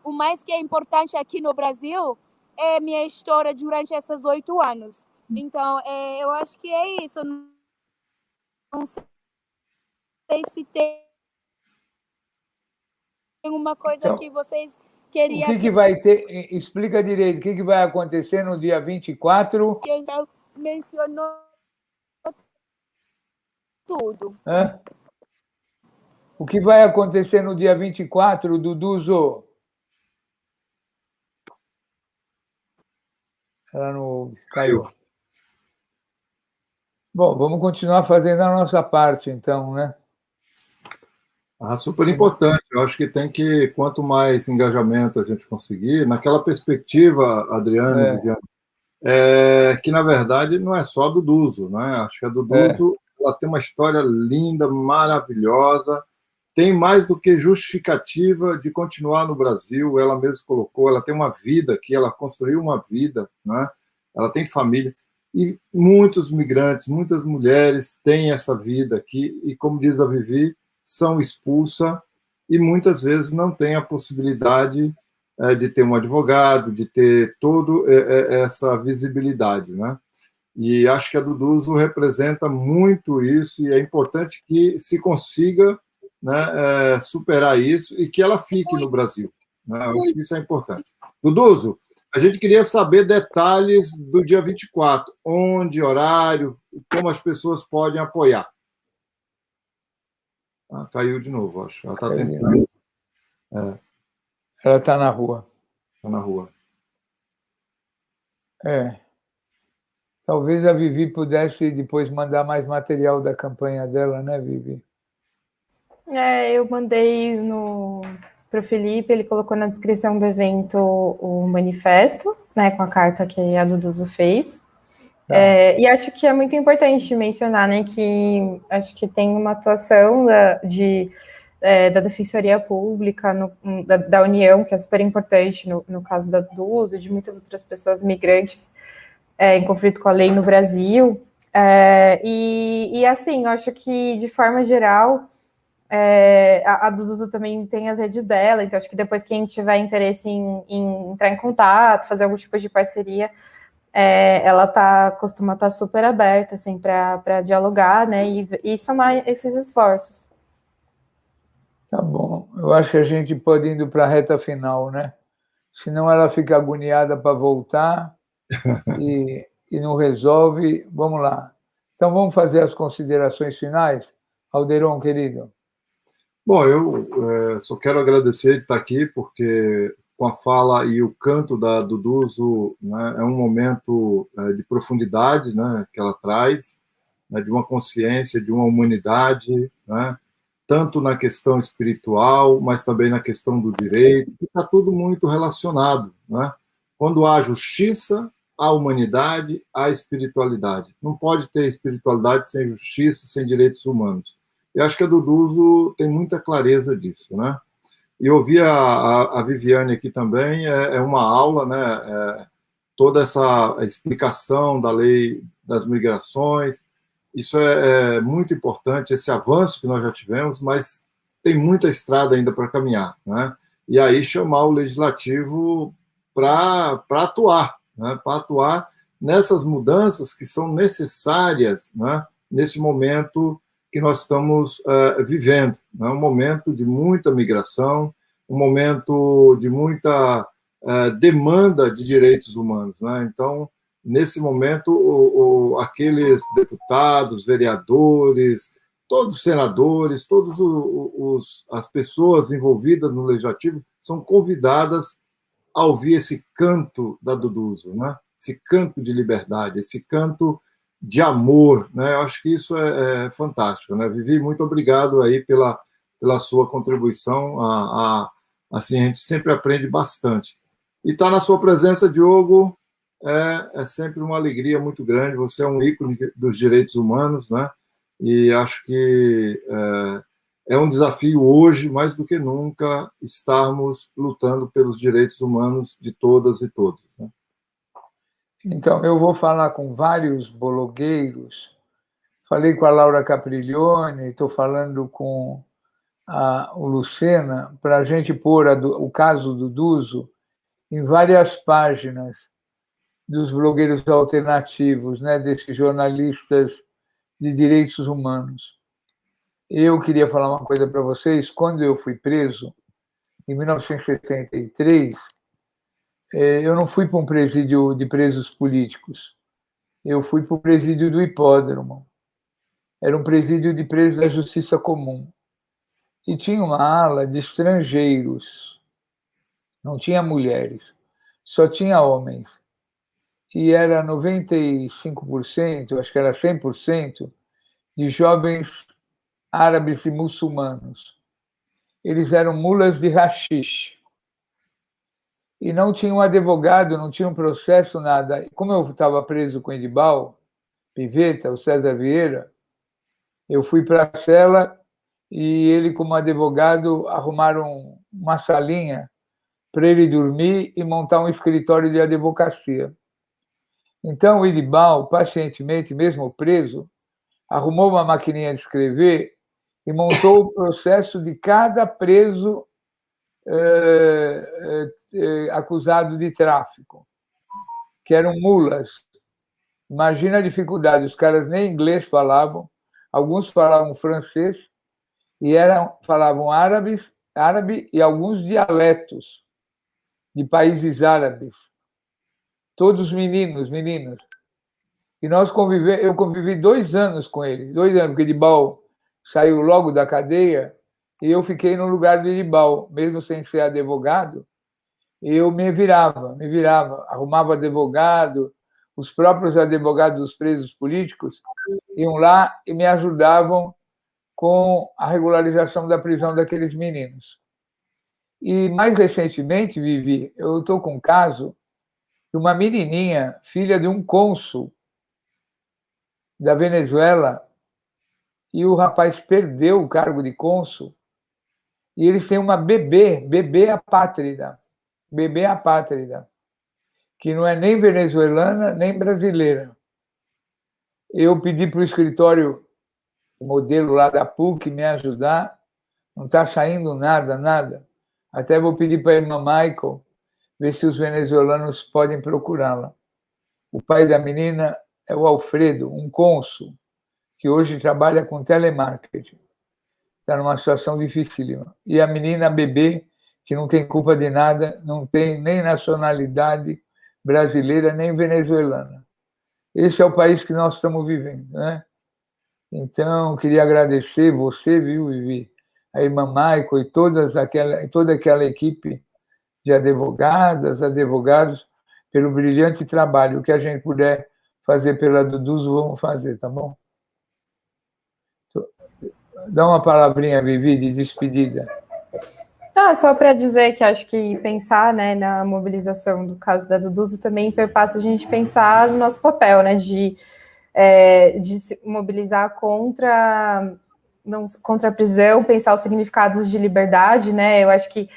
o mais que é importante aqui no Brasil é minha história durante esses 8 anos. Então, eu acho que é isso. Não sei se tem uma coisa então, que vocês queriam... O que vai ter? Explica direito. O que vai acontecer no dia 24? Eu já mencionou tudo. Hã? O que vai acontecer no dia 24, Duduzo? Ela não caiu. Bom, vamos continuar fazendo a nossa parte, então, né? Super importante. Eu acho que quanto mais engajamento a gente conseguir, naquela perspectiva, Adriano, Viviane, que na verdade não é só Duduzo, né? Acho que a Duduzo ela tem uma história linda, maravilhosa, tem mais do que justificativa de continuar no Brasil, ela mesma colocou, ela tem uma vida aqui, ela construiu uma vida, né? Ela tem família, e muitos migrantes, muitas mulheres têm essa vida aqui, e como diz a Vivi, são expulsas, e muitas vezes não têm a possibilidade de ter um advogado, de ter toda essa visibilidade, né? E acho que a Duduzo representa muito isso, e é importante que se consiga, né, superar isso e que ela fique no Brasil, né? Eu acho que isso é importante. Duduzo, a gente queria saber detalhes do dia 24, onde, horário, como as pessoas podem apoiar. Caiu de novo, acho. Ela está tentando. Ela está na rua. Está na rua. Talvez a Vivi pudesse depois mandar mais material da campanha dela, né, Vivi? Eu mandei para o Felipe, ele colocou na descrição do evento o manifesto, né, com a carta que a Duduzo fez. E acho que é muito importante mencionar, né, que acho que tem uma atuação da Defensoria Pública, da União, que é super importante no caso da Duduzo e de muitas outras pessoas migrantes em conflito com a lei no Brasil. E assim, eu acho que, de forma geral, a Duduzo também tem as redes dela, então acho que depois quem tiver interesse em entrar em contato, fazer algum tipo de parceria, ela costuma estar super aberta assim, para dialogar, né, e somar esses esforços. Tá bom. Eu acho que a gente pode ir indo para a reta final, né? Senão ela fica agoniada para voltar e não resolve. Vamos lá. Então vamos fazer as considerações finais? Alderon, querido. Bom, eu só quero agradecer de estar aqui, porque com a fala e o canto da Duduzo, né, é um momento de profundidade, né, que ela traz, né, de uma consciência, de uma humanidade, né, tanto na questão espiritual, mas também na questão do direito, que está tudo muito relacionado, né? Quando há justiça, há humanidade, há espiritualidade. Não pode ter espiritualidade sem justiça, sem direitos humanos. Eu acho que a Duduzo tem muita clareza disso, né? E ouvir a Viviane aqui também é uma aula, né? Toda essa explicação da lei das migrações, isso é muito importante, esse avanço que nós já tivemos, mas tem muita estrada ainda para caminhar, né? E aí chamar o legislativo para atuar, né? Para atuar nessas mudanças que são necessárias, né? Nesse momento que nós estamos vivendo, né? Um momento de muita migração, um momento de muita demanda de direitos humanos, né? Então, nesse momento, aqueles deputados, vereadores, todos os senadores, todas as pessoas envolvidas no legislativo são convidadas a ouvir esse canto da Duduzo, né? Esse canto de liberdade, esse canto de amor, né? Eu acho que isso é fantástico, né? Vivi, muito obrigado aí pela sua contribuição. Assim, a gente sempre aprende bastante. E estar na sua presença, Diogo, é sempre uma alegria muito grande. Você é um ícone dos direitos humanos, né? E acho que é um desafio hoje, mais do que nunca, estarmos lutando pelos direitos humanos de todas e todos, né? Então, eu vou falar com vários blogueiros. Falei com a Laura Capriglione, estou falando com o Lucena, para a gente pôr o caso do Duduzo em várias páginas dos blogueiros alternativos, né, desses jornalistas de direitos humanos. Eu queria falar uma coisa para vocês. Quando eu fui preso, em 1973, eu não fui para um presídio de presos políticos. Eu fui para o presídio do Hipódromo. Era um presídio de presos da Justiça Comum. E tinha uma ala de estrangeiros. Não tinha mulheres, só tinha homens. E era 95%, acho que era 100%, de jovens árabes e muçulmanos. Eles eram mulas de haxixe. E não tinha um advogado, não tinha um processo, nada. Como eu estava preso com o Edibal Piveta, o César Vieira, Eu fui para a cela e ele, como advogado, arrumaram uma salinha para ele dormir e montar um escritório de advocacia. Então, o Idibal, pacientemente, mesmo preso, arrumou uma maquininha de escrever e montou o processo de cada preso acusado de tráfico, que eram mulas. Imagina a dificuldade, os caras nem inglês falavam, alguns falavam francês e falavam árabe e alguns dialetos de países árabes. Todos meninos. E eu convivi 2 anos com ele, 2 anos, porque Idibal saiu logo da cadeia e eu fiquei no lugar do Idibal, mesmo sem ser advogado, eu me virava, arrumava advogado, os próprios advogados dos presos políticos iam lá e me ajudavam com a regularização da prisão daqueles meninos. E, mais recentemente, Vivi, eu estou com um caso de uma menininha, filha de um cônsul da Venezuela, e o rapaz perdeu o cargo de cônsul, e eles têm uma bebê apátrida, que não é nem venezuelana, nem brasileira. Eu pedi para o escritório modelo lá da PUC me ajudar, não está saindo nada. Até vou pedir para a irmã Michael ver se os venezuelanos podem procurá-la. O pai da menina é o Alfredo, um cônsul, que hoje trabalha com telemarketing. Está numa situação dificílima. E a menina, a bebê, que não tem culpa de nada, não tem nem nacionalidade brasileira, nem venezuelana. Esse é o país que nós estamos vivendo, né? Então, queria agradecer você, viu, Vivi, a irmã Michael e toda aquela equipe de advogados, pelo brilhante trabalho. O que a gente puder fazer pela Duduzo, vamos fazer, tá bom? Dá uma palavrinha, Vivi, de despedida. Só para dizer que acho que pensar, né, na mobilização do caso da Duduzo também perpassa a gente pensar no nosso papel, né, de se mobilizar contra a prisão, pensar os significados de liberdade, né? Eu acho que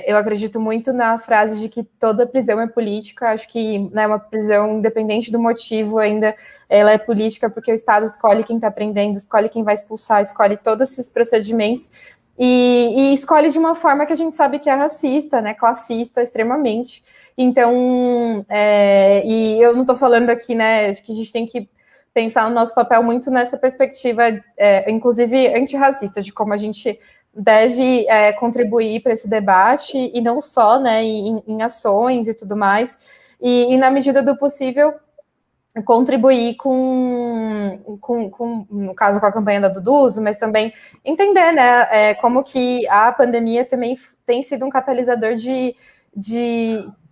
eu acredito muito na frase de que toda prisão é política. Acho que, né, uma prisão, independente do motivo, ainda ela é política, porque o Estado escolhe quem está prendendo, escolhe quem vai expulsar, escolhe todos esses procedimentos e escolhe de uma forma que a gente sabe que é racista, né, classista, extremamente. Então, e eu não estou falando aqui, né, acho que a gente tem que pensar no nosso papel muito nessa perspectiva, inclusive antirracista, de como a gente deve contribuir para esse debate, e não só, né, em ações e tudo mais, e na medida do possível, contribuir com, no caso, com a campanha da Duduzo, mas também entender, né, como que a pandemia também tem sido um catalisador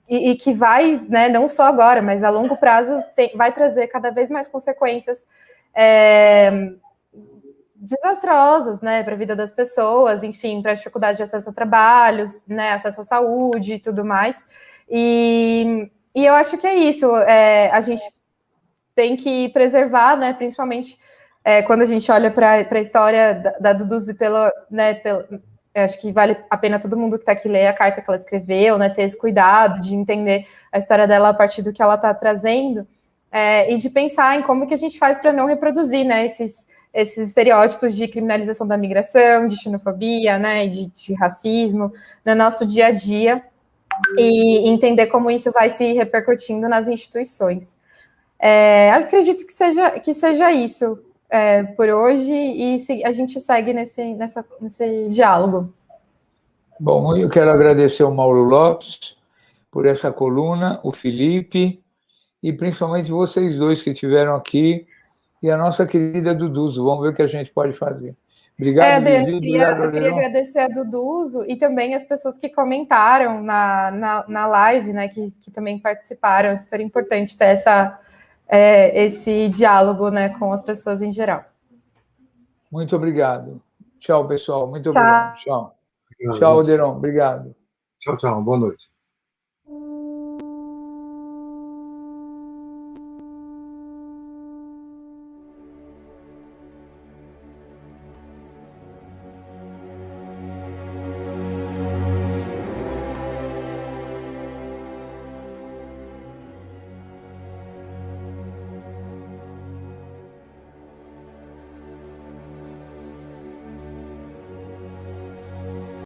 e que vai, né, não só agora, mas a longo prazo vai trazer cada vez mais consequências desastrosas, né, para a vida das pessoas, enfim, para a dificuldade de acesso a trabalhos, né, acesso à saúde e tudo mais. E eu acho que é isso. A gente tem que preservar, né, principalmente quando a gente olha para a história da Duduzo acho que vale a pena todo mundo que está aqui ler a carta que ela escreveu, né, ter esse cuidado de entender a história dela a partir do que ela está trazendo, e de pensar em como que a gente faz para não reproduzir, né, esses estereótipos de criminalização da migração, de xenofobia, né, de racismo no nosso dia a dia, e entender como isso vai se repercutindo nas instituições. Acredito que seja isso por hoje, e a gente segue nesse diálogo. Bom, eu quero agradecer ao Mauro Lopes por essa coluna, o Felipe, e principalmente vocês dois que estiveram aqui, e a nossa querida Duduzo. Vamos ver o que a gente pode fazer. Obrigado, Vivi. Eu queria agradecer a Duduzo e também as pessoas que comentaram na live, né, que também participaram. É super importante ter esse diálogo, né, com as pessoas em geral. Muito obrigado. Tchau, pessoal. Muito obrigado. Tchau. Tchau, Oderon. Obrigado. Tchau, boa noite.